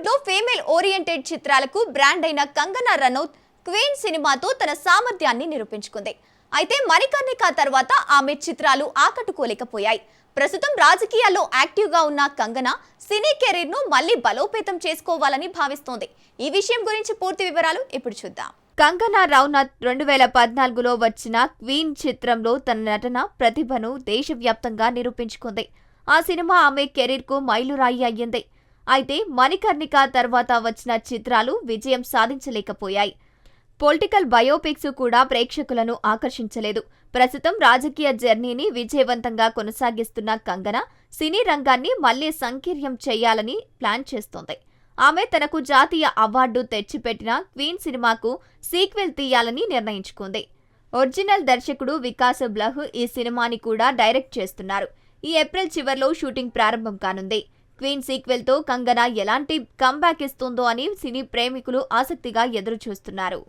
బాలీవుడ్ లో female oriented చిత్రాలకు brand అయిన కంగనా రనౌత్ క్వీన్ సినిమాతో తన సామర్థ్యాన్ని నిరూపించుకుంది. అయితే మణికర్ణిక తర్వాత ఆమె చిత్రాలు ఆకట్టుకోలేకపోయాయి. ప్రస్తుతం రాజకీయాల్లో యాక్టివ్ గా ఉన్న కంగనా సినీ కెరీర్ ను మళ్లీ బలోపేతం చేసుకోవాలని భావిస్తోంది. ఈ విషయం గురించి పూర్తి వివరాలు ఇప్పుడు చూద్దాం. కంగనా రనౌత్ 2014లో వచ్చిన క్వీన్ చిత్రంలో తన నటన ప్రతిభను దేశవ్యాప్తంగా నిరూపించుకుంది. ఆ సినిమా ఆమె కెరీర్ కు మైలురాయి అయ్యింది. అయితే మణికర్ణిక తర్వాత వచ్చిన చిత్రాలు విజయం సాధించలేకపోయాయి. పొలిటికల్ బయోపిక్స్ కూడా ప్రేక్షకులను ఆకర్షించలేదు. ప్రస్తుతం రాజకీయ జర్నీని విజయవంతంగా కొనసాగిస్తున్న కంగనా సినీ రంగాన్ని మళ్లీ సంకీర్యం చేయాలని ప్లాన్ చేస్తోంది. ఆమె తనకు జాతీయ అవార్డు తెచ్చిపెట్టిన క్వీన్ సినిమాకు సీక్వెల్ తీయాలని నిర్ణయించుకుంది. ఒరిజినల్ దర్శకుడు వికాస్ బ్లహ్ ఈ సినిమాని కూడా డైరెక్ట్ చేస్తున్నారు. ఈ ఏప్రిల్ చివర్లో షూటింగ్ ప్రారంభం కానుంది. క్వీన్ సీక్వెల్ తో కంగనా ఎలాంటి కమ్బ్యాక్ ఇస్తుందో అని సినీ ప్రేమికులు ఆసక్తిగా ఎదురు చూస్తున్నారు.